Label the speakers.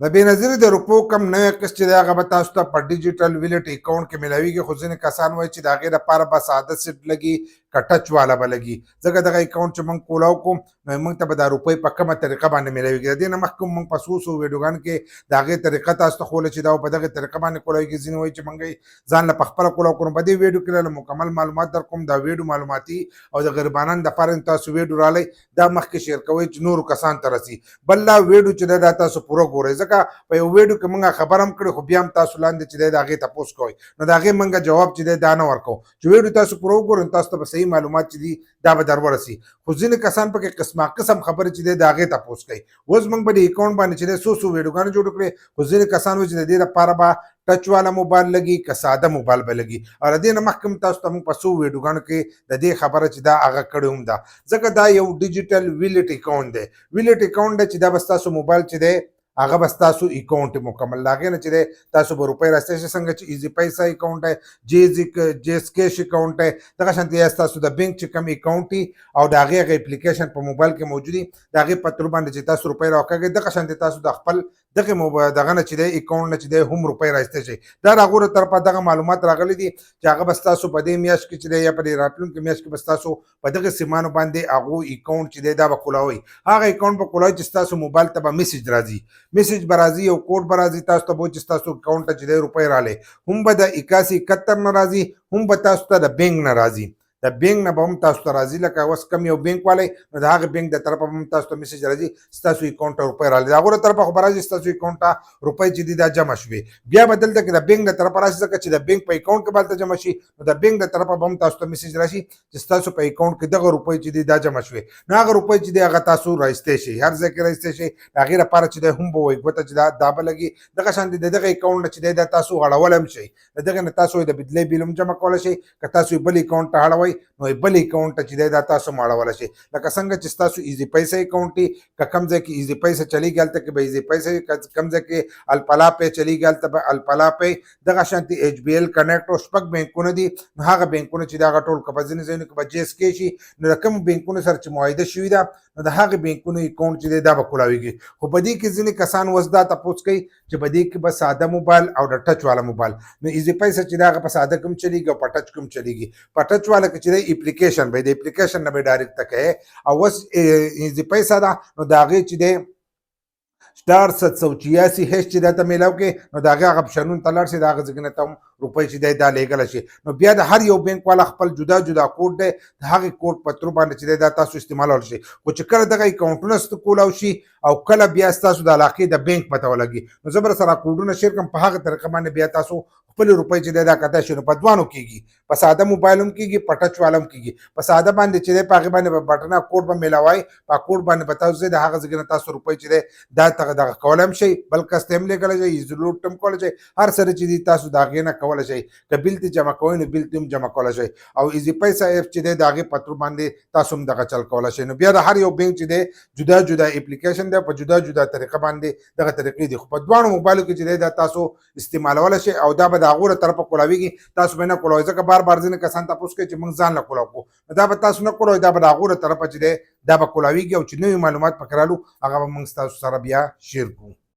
Speaker 1: د بینظیر د روپو کم نوې قسط چې دی هغه به تاسو ته په ډیجیټل والٹ اکاؤنٹ کې ملاویږي، خو ځینې کسان وایي چې د هغې لپاره به ساده سیټ لګي که ټچ والا به لګي. ځکه دغه اکاؤنٹ چې موږ کولاو کوو نو موږ ته به دا روپۍ په کومه طریقه باندې ملاویږي. د دې نه مخکې موږ په څو ویډیوګانو کې د هغې طریقه تاسو ته ښووله چې دا په دغې طریقه باندې کولاویږي. ځینې وایي چې موږ ځان له پخپله کولاو کړو. په دې ویډیو کې له مکمل معلومات در کوم. دا ویډیو معلوماتي او د غریبانو دپاره تاسو ویډیو رالی دا مخکې شیر کوئ چې نورو کسانو ته رسي. بل دا ویډیو چې دی دا تاسو پوره ګورئ، ځکه په یو ویډیو کې موږ خبر هم کړې خو بیا هم تاسو لاندې چې دی د هغې تپوس کوئ نو د هغې موږ جواب چې دی دا نه ورکوو چې ویډیو تاسو پوره وګورئ تاسو ته به صحیح معلومات چې دي دا به در ورسي. خو ځینې کسان پکې قسمه قسم خبرې چې دی د هغې تپوس کوي. اوس موږ به د اکاونټ باندې چې دی څو ویډیوګانې جوړې کړې، خو ځینې کسان وایي چې د دې لپاره به ټچ والا موبایل لګي که ساده موبایل به لګي. او د دې نه مخکې تاسو ته موږ په څو ویډیوګانو کې د دې خبره چې دا هغه کړې هم ده. ځکه دا یو ډیجیټل والٹ اکاؤنٹ دی. والٹ اکاؤنٹ دی چې دا به ستاسو موبایل چې دی هغه به ستاسو اکاؤنٹ مکمل د هغې نه چې دی تاسو به روپۍ راستلی شئ. څنګه چې ایزي پیسه اکاؤنٹ ہے، جیز کیش اکاؤنٹ ہے، دغه شانتې یا ستاسو د بینک چې کوم اکاؤنٹ وي او د هغې هغه اپلیکیشن په موبایل کې موجود وي د هغې په تر باندې چې تاسو روپۍ راوکاږئ دغه شانتې تاسو د خپل دغه دغه نه چې دی اکاؤنٹ نه چې دی هم روپۍ رایستی شئ. دا د هغو له طرفه دغه معلومات راغلي دي چې هغه به ستاسو په دې میاشت کې چې دی یا په دې راتلونکې میاشت کې به ستاسو په دغه سیمانو باندې هغو اکاؤنٹ چې دی دا به کولاوئ. هغه اکاؤنٹ به کولاوئ چې ستاسو موبایل ته به میسج راځي. میسج به راځي یو کوډ به راځي تاسو ته به چې ستاسو اکاؤنٹ ته چې دی روپۍ رالی، هم به د 8171 نه راځي، هم به تاسو ته د بینک نه راځي. د بینک نه به هم تاسو ته راځي. لکه اوس کم یو بینک والی نو د هغه بینک د طرفه هم تاسو ته میسج راځي ستاسو اکاؤنٹ ته روپۍ راغلي. د هغو له طرفه خو به راځي ستاسو اکاؤنٹ ته روپۍ چې دي دا جمع شوې. بیا به دلته کې د بینک د طرفه راشي، ځکه چې د بینک په اکاؤنٹ کې به هلته جمع شي نو د بینک د طرفه به هم تاسو ته میسج راشي چې ستاسو په اکاؤنٹ کې دغه روپۍ چې دي دا جمع شوې. نو هغه روپۍ چې دي هغه تاسو رایستی شئ، هر ځای کې رایستی شئ. د هغې لپاره چې دی هم به وایي ګوته چې دا به لګي. دغه شانتې د دغه اکاؤنٹ نه چې دی دا تاسو غړولی هم شئ. د دغې نه تاسو د بجلۍ بیل هم جمع کولی شئ. که تاسو بل اکاؤنٹ ته اړوئ نو بل اکاؤنٹ ته چې دی دا تاسو هم اړولی شئ. لکه څنګه چې ستاسو ایزي پیسه اکاؤنٹ وي، که کوم ځای کې ایزي پیسه چلیږي هلته کې به ایزي پیسه وي، که کوم ځای کې الپلا پی چلیږي هلته به الپلا پی. دغه شانتې ایچ بي ایل کنیکټ او شپږ بینکونه دي نو هغه بینکونه چې دی هغه ټول که په ځینې ځایونو کې به جیز کې شي نو د کومو بینکونو سره چې معاهده شوي ده نو د هغې بینکونو اکاؤنٹ چې دی دا به کولاویږي. خو په دې کې ځینې کسان اوس دا تپوس کوي چې په دې کې به ساده موبایل او د ټچ والا موبایل نو ایزي پیسه چې دی هغه په ساده کې هم چلیږي او په ټچ کې هم چلیږي. په ټچ والا کې چې دی اپلیکیشن به د اپلیکیشن نه به ډایرکټ کوي. او اوس ایزي پیسه ده نو د هغې چې دی سٹار 786 هیچ چې دا ته میلاو کې نو د هغې هغه اپشنونو ته لاړ شي، د هغه ځای نه ته هم روپۍ چې دی دا لیږلی شي. نو بیا د هر یو بینک والا خپل جدا جدا کوډ دی، د هغې کوډ په ترو باندې چې دی دا تاسو استعمالولی شئ. خو چې کله دغه اکاؤنټونه کولاو شي او کله بیا ستاسو د علاقې د بینک پته ولګي نو زه به سره کوډونه شیر کړم. په هغه طریقه باندې بیا تاسو خپل روپۍ چې دی دا کتای شي. نو په دوانو کېږي، په ساده موبایل هم کېږي، په ټچ والا هم کېږي. په ساده باندې چې دی په هغې باندې به بټنه کوډ به میلاوئ، په کوډ باندې به تاسو د هغه ځای نه تاسو روپۍ چې دی دا دغه کولی هم شئ، بل کس ته هم لیږلی شئ، ایزي لوډ هم کولی شئ. هر سره چې دي تاسو د هغې نه کولی شئ. که بیل ته جمع کوئ نو بیل ته هم جمع کولی شئ. او ایزي پیسه ایپ چې دی د هغې په تر باندې تاسو هم دغه چل کولی شئ. نو بیا د هر یو بینک چې دی جدا جدا اپلیکیشن دی، په جدا جدا طریقه باندې دغه طریقې دي. خو په دواړو موبایلو کې چې دی دا تاسو استعمالولی شئ او دا به د هغو له طرفه کولاویږي. تاسو به نه کولاوئ ځکه بار بار ځینې کسان تپوس کوي چې موږ ځان له کولاو کوو نو دا به تاسو نه کولاوئ، دا به د هغو له طرفه چې دی دا به کولاویږي. او چې نوي معلومات پکې رالو هغه به موږ ستاسو سره بیا شیر کوو.